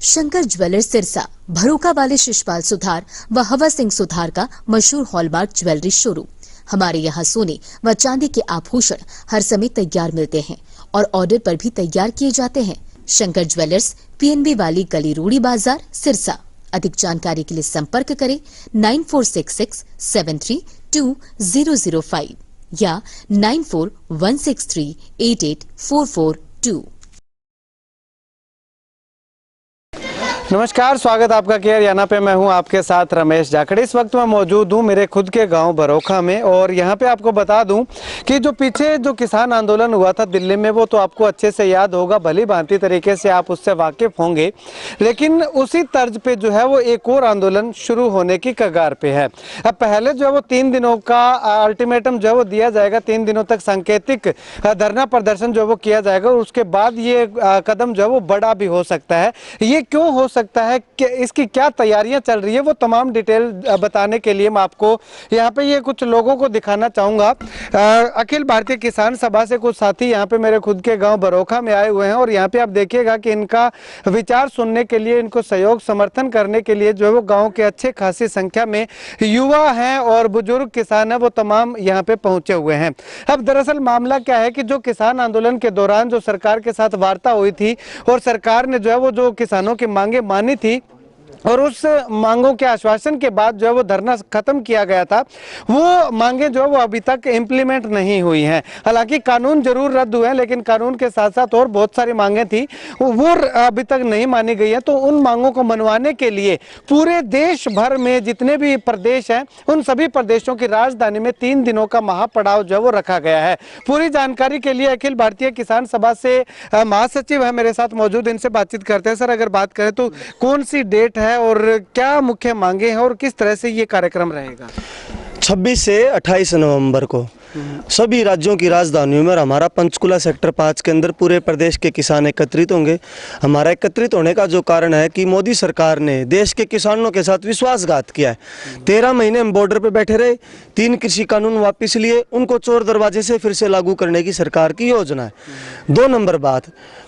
Shankar jewellers Sirsa भरोका वाले शिशपाल सुथार व हवा सिंह सुथार का मशहूर हॉलमार्क ज्वेलरी शोरूम। हमारे यहाँ सोने व चांदी के आभूषण हर समय तैयार मिलते हैं और ऑर्डर पर भी तैयार किए जाते हैं। शंकर ज्वेलर्स पीएनबी वाली गली रूड़ी बाजार सिरसा। अधिक जानकारी के लिए संपर्क करें 9466732005 या 9416388442। नमस्कार, स्वागत आपका केयर याना पे। मैं हूं आपके साथ रमेश जाखड़। इस वक्त मैं मौजूद हूं मेरे खुद के गांव भरोखा में और यहां पे आपको बता दूं कि जो पीछे जो किसान आंदोलन हुआ था दिल्ली में, वो तो आपको अच्छे से याद होगा, भली भांति तरीके से आप उससे वाकिफ होंगे। लेकिन उसी तर्ज पे जो है वो एक और आंदोलन शुरू होने की कगार पे है। अब पहले जो है वो 3 दिनों का अल्टीमेटम जो है वो दिया जाएगा, 3 दिनों तक सांकेतिक धरना प्रदर्शन जो है वो किया जाएगा और उसके बाद ये कदम जो है वो बड़ा भी हो सकता है। ये क्यों हो सकता है, कि इसकी क्या तैयारियां चल रही है, वो तमाम डिटेल बताने के लिए मैं आपको यहाँ पे ये कुछ लोगों को दिखाना चाहूँगा। अखिल भारतीय किसान सभा से कुछ साथी यहाँ पे मेरे खुद के गांव भरोखा में आए हुए हैं और यहाँ पे आप देखिएगा कि इनका विचार सुनने के लिए, इनको सहयोग समर्थन करने के लिए जो है वो गाँव के अच्छे खासी संख्या में युवा हैं और बुजुर्ग किसान हैं, वो तमाम यहाँ पे पहुँचे हुए हैं। अब दरअसल मामला क्या है कि जो किसान आंदोलन के दौरान जो सरकार के साथ वार्ता हुई थी और सरकार ने जो है वो जो किसानों की मांगे मानी थी और उस मांगों के आश्वासन के बाद जो है वो धरना खत्म किया गया था, वो मांगे जो है वो अभी तक इम्प्लीमेंट नहीं हुई हैं। हालांकि कानून जरूर रद्द हुए हैं, लेकिन कानून के साथ साथ और बहुत सारी मांगे थी वो अभी तक नहीं मानी गई है। तो उन मांगों को मनवाने के लिए पूरे देश भर में जितने भी प्रदेश हैं, उन सभी प्रदेशों की राजधानी में 3 दिनों का महापड़ाव जो है वो रखा गया है। पूरी जानकारी के लिए अखिल भारतीय किसान सभा से महासचिव है मेरे साथ मौजूद, इनसे बातचीत करते हैं। सर, अगर बात करें तो कौन सी डेट है और क्या मुख्य मांगे हैं और किस तरह से ये कार्यक्रम रहेगा? 26 से 28 नवंबर को सभी राज्यों की राजधानियों में और हमारा पंचकुला सेक्टर 5 के अंदर पूरे प्रदेश के किसान एकत्रित होंगे। हमारा एकत्रित होने का जो कारण है कि मोदी सरकार ने देश के किसानों के साथ विश्वासघात किया है। 13 महीने हम बॉर्डर पे बैठे रहे, 3 कृषि कानून वापस लिए, उनको चोर दरवाजे से फिर से लागू करने की सरकार की योजना है। 2 नंबर बात,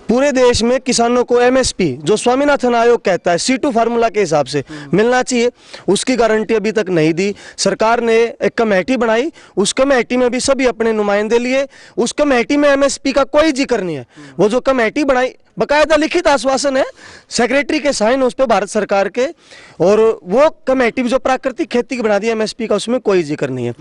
पूरे देश में किसानों को एमएसपी जो स्वामीनाथन आयोग कहता है C2 फार्मूला के हिसाब से मिलना चाहिए, उसकी गारंटी अभी तक नहीं दी। सरकार ने एक कमेटी बनाई, उस कमेटी में भी सभी अपने नुमाइंदे लिए। उस कमेटी में एमएसपी का कोई जिक्र नहीं है। वो जो कमेटी बनाई, बकायदा लिखित आश्वासन है, सेक्रेटरी के साइन उस पर भारत सरकार के, और वो कमेटी जो प्राकृतिक खेती की बना दी एमएसपी का, उसमें कोई जिक्र नहीं है।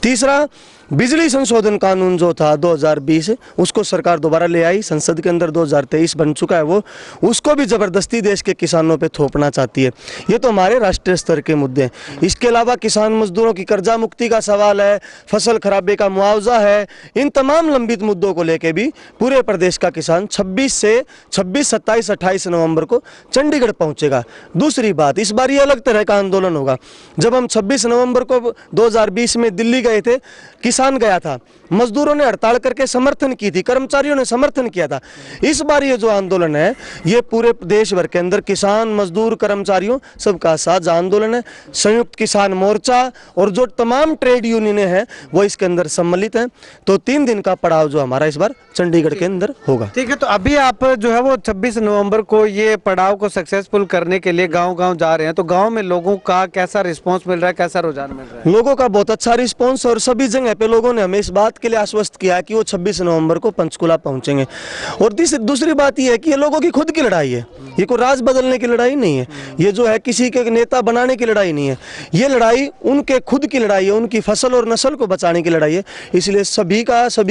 तीसरा, बिजली संशोधन कानून जो था 2020, उसको सरकार दोबारा ले आई, संसद के अंदर 2023 बन चुका है वो, उसको भी जबरदस्ती देश के किसानों पे थोपना चाहती है। ये तो हमारे राष्ट्रीय स्तर के मुद्दे हैं। इसके अलावा किसान मजदूरों की कर्जा मुक्ति का सवाल है, फसल खराबे का मुआवजा है, इन तमाम लंबित मुद्दों को लेके भी पूरे प्रदेश का किसान 26, 27, 28 नवंबर को चंडीगढ़ पहुंचेगा। दूसरी बात, इस बार ये अलग तरह का आंदोलन होगा। जब हम 26 नवंबर को 2020 में दिल्ली गए थे, किसान गया था, मजदूरों ने हड़ताल करके समर्थन की थी, कर्मचारियों ने समर्थन किया था। इस बार ये जो आंदोलन है, ये पूरे देश भर के अंदर किसान, मजदूर, कर्मचारियों सबका साझा आंदोलन है। संयुक्त किसान मोर्चा और जो तमाम ट्रेड यूनियनें हैं वो इसके अंदर सम्मिलित हैं। तो 3 दिन का पड़ाव जो हमारा इस बार चंडीगढ़ के अंदर होगा। ठीक है, तो अभी आप जो है वो 26 नवंबर को ये पड़ाव को सक्सेसफुल करने के लिए गांव-गांव जा रहे हैं, तो गांव में लोगों का कैसा रिस्पांस मिल रहा है, कैसा रुझान मिल रहा है? लोगों का बहुत अच्छा रिस्पांस, और सभी जगह पे लोगों ने हमें इस बात के लिए आश्वस्त किया कि वो 26 नवंबर को पंचकुला पहुंचेंगे। और दूसरी बात ये है कि ये लोगों की खुद की लड़ाई है, ये कोई राज बदलने की लड़ाई नहीं है, ये जो है किसी के नेता बनाने की लड़ाई नहीं है, ये लड़ाई उनके खुद की लड़ाई है, उनकी फसल और नस्ल को बचाने की लड़ाई है। इसलिए सभी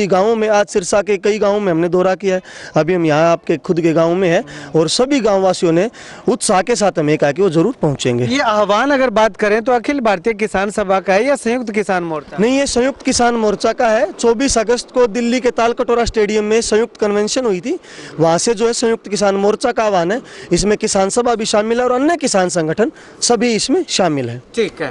गाँवों में, आज सिरसा के कई गाँवों में हमने दौरा किया है, अभी हम यहाँ आपके खुद के गाँव में है, और सभी गाँव वासियों ने उत्साह के साथ हमें कहा कि वो जरूर पहुंचेंगे। ये आह्वान अगर बात करें तो अखिल भारतीय किसान सभा का है या संयुक्त किसान मोर्चा? नहीं, ये संयुक्त किसान मोर्चा का है। 24 अगस्त को दिल्ली के तालकटोरा स्टेडियम में संयुक्त कन्वेंशन हुई थी, वहां से जो है संयुक्त किसान मोर्चा का आह्वान है। इसमें किसान सभा भी शामिल है और अन्य किसान संगठन सभी इसमें शामिल है। ठीक है,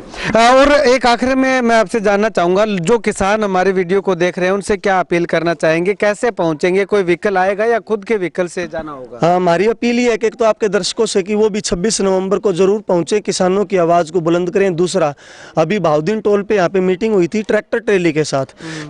और एक आखिर में मैं आपसे जानना चाहूंगा, जो किसान हमारे वीडियो को देख रहे हैं उनसे क्या अपील करना चाहेंगे, कैसे पहुंचेंगे? कोई व्हीकल आएगा या खुद के व्हीकल से जाना होगा? हाँ, हमारी अपील ये है कि एक तो आपके दर्शकों से कि वो भी 26 नवंबर को जरूर पहुंचे, किसानों की आवाज को बुलंद करें। दूसरा, अभी भावदीन टोल पे यहाँ पे मीटिंग हुई थी ट्रैक्टर ट्रेली के साथ,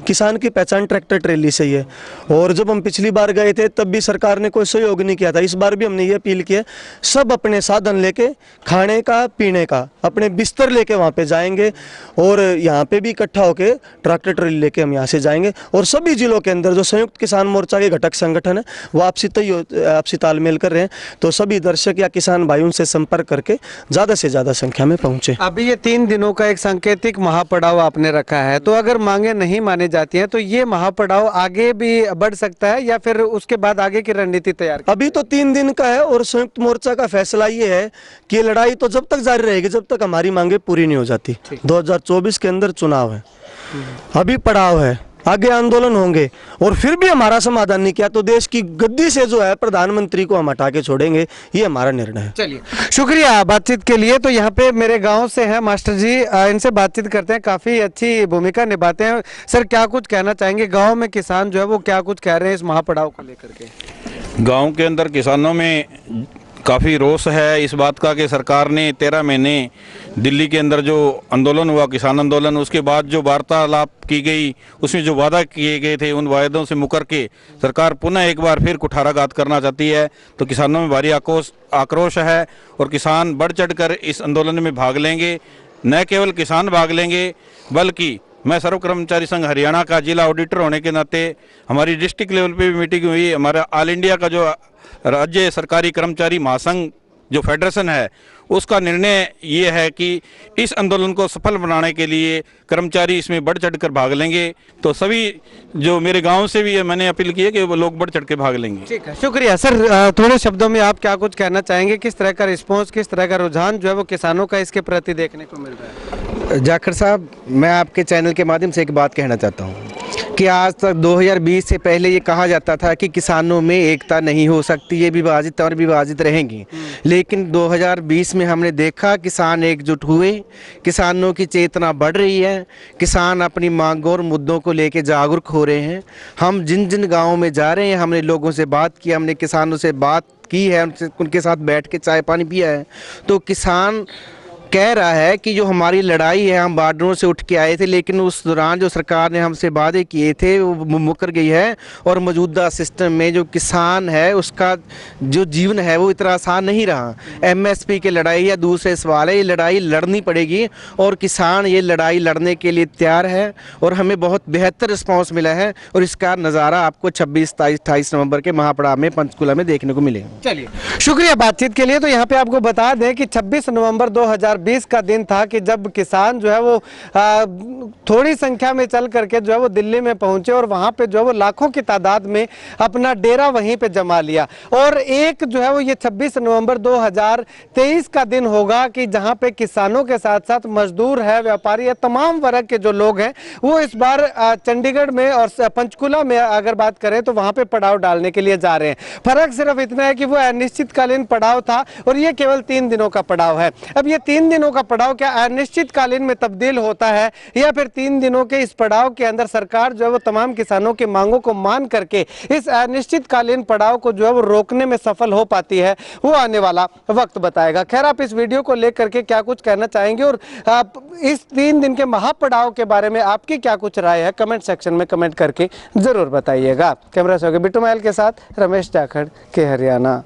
किसान की पहचान ट्रैक्टर ट्रेली से ही है, और जब हम पिछली बार गए थे तब भी सरकार ने कोई सहयोग नहीं किया था। इस बार भी हमने ये अपील की है, सब अपने साधन लेके खाने का पीने का अपने बिस्तर लेके वहाँ पे जाएंगे और यहाँ पे भी इकट्ठा होके ट्रैक्टर ट्रॉली लेके हम यहाँ से जाएंगे। और सभी जिलों के अंदर जो संयुक्त किसान मोर्चा के घटक संगठन है वो आपसी तालमेल कर रहे हैं, तो सभी दर्शक या किसान भाई उनसे संपर्क करके ज़्यादा से ज़्यादा संख्या में पहुँचे। अभी ये 3 दिनों का एक सांकेतिक महापड़ाव आपने रखा है, तो अगर मांगे नहीं मानी जाती हैं तो ये महापड़ाव आगे भी बढ़ सकता है या फिर उसके बाद आगे की रणनीति तैयार? अभी तो 3 दिन का है और संयुक्त मोर्चा का फैसला ये है कि ये लड़ाई तो जब तक जारी रहेगी जब तक हमारी मांगे पूरी नहीं हो जाती। 2024 के अंदर चुनाव है, अभी पड़ाव है, आगे आंदोलन होंगे और फिर भी हमारा समाधान नहीं किया तो देश की गद्दी से जो है प्रधानमंत्री को हम हटा के छोड़ेंगे, ये हमारा निर्णय है। चलिए, शुक्रिया बातचीत के लिए। तो यहाँ पे मेरे गांव से हैं मास्टर जी, इनसे बातचीत करते हैं, काफी अच्छी भूमिका निभाते हैं। सर, क्या कुछ कहना चाहेंगे? गांव में किसान जो है वो क्या कुछ कह रहे हैं इस महापड़ाव को लेकर के? गांव के अंदर किसानों में काफ़ी रोष है इस बात का कि सरकार ने 13 महीने दिल्ली के अंदर जो आंदोलन हुआ, किसान आंदोलन, उसके बाद जो वार्तालाप की गई उसमें जो वादा किए गए थे उन वायदों से मुकर के सरकार पुनः एक बार फिर कुठाराघात करना चाहती है। तो किसानों में भारी आक्रोश है और किसान बढ़ चढ़कर इस आंदोलन में भाग लेंगे। न केवल किसान भाग लेंगे बल्कि मैं सर्व कर्मचारी संघ हरियाणा का जिला ऑडिटर होने के नाते हमारी डिस्ट्रिक्ट लेवल पे भी मीटिंग हुई। हमारा ऑल इंडिया का जो राज्य सरकारी कर्मचारी महासंघ जो फेडरेशन है उसका निर्णय ये है कि इस आंदोलन को सफल बनाने के लिए कर्मचारी इसमें बढ़ चढ़कर भाग लेंगे। तो सभी जो मेरे गांव से भी मैंने अपील की है कि वो लोग बढ़ चढ़ के भाग लेंगे। ठीक है, शुक्रिया सर। थोड़े शब्दों में आप क्या कुछ कहना चाहेंगे? किस तरह का रिस्पॉन्स, किस तरह का रुझान जो है वो किसानों का इसके प्रति देखने को मिल रहा है? जाखड़ साहब, मैं आपके चैनल के माध्यम से एक बात कहना चाहता हूँ कि आज तक 2020 से पहले ये कहा जाता था कि किसानों में एकता नहीं हो सकती, ये विभाजित और विभाजित रहेंगी। लेकिन 2020 में हमने देखा किसान एकजुट हुए, किसानों की चेतना बढ़ रही है, किसान अपनी मांगों और मुद्दों को लेकर जागरूक हो रहे हैं। हम जिन जिन गाँवों में जा रहे हैं हमने लोगों से बात की, हमने किसानों से बात की है, उनके साथ बैठ के चाय पानी पिया है। तो किसान कह रहा है कि जो हमारी लड़ाई है, हम बॉर्डरों से उठ के आए थे लेकिन उस दौरान जो सरकार ने हमसे वादे किए थे वो मुकर गई है और मौजूदा सिस्टम में जो किसान है उसका जो जीवन है वो इतना आसान नहीं रहा। एमएसपी की लड़ाई या दूसरे सवाल है, ये लड़ाई लड़नी पड़ेगी और किसान ये लड़ाई लड़ने के लिए तैयार है और हमें बहुत बेहतर रिस्पॉन्स मिला है और इसका नज़ारा आपको 26, 27, 28 नवंबर के महापड़ाव में पंचकुला में देखने को मिलेगा। चलिए, शुक्रिया बातचीत के लिए। तो यहाँ पे आपको बता दें कि 26 नवंबर 2020 का दिन था कि जब किसान जो है वो थोड़ी संख्या में चल करके जो है वो दिल्ली में पहुंचे और वहां पे जो है वो लाखों की तादाद में अपना डेरा वहीं पे जमा लिया। और एक जो है वो ये 26 नवंबर 2023 का दिन होगा कि जहां पे किसानों के साथ साथ मजदूर है, व्यापारी है, तमाम वर्ग के जो लोग हैं वो इस बार चंडीगढ़ में और पंचकुला में अगर बात करें तो वहां पे पड़ाव डालने के लिए जा रहे हैं। फर्क सिर्फ इतना है कि वो अनिश्चितकालीन पड़ाव था और ये केवल 3 दिनों का पड़ाव है। अब ये 3 दिनों का पड़ाव क्या अनिश्चितकालीन में तब्दील होता है या फिर 3 दिनों के इस पड़ाव के अंदर सरकार जो है वो तमाम किसानों की मांगों को मान करके इस अनिश्चितकालीन पड़ाव को जो है वो रोकने में सफल हो पाती है, वो आने वाला वक्त बताएगा। खैर, आप इस वीडियो को लेकर के क्या कुछ कहना चाहेंगे और आप इस 3 दिन के महापड़ाव के बारे में आपकी क्या कुछ राय है कमेंट सेक्शन में कमेंट करके जरूर बताइएगा। कैमरा से बिट्टू महल के साथ रमेश जाखड़ के हरियाणा।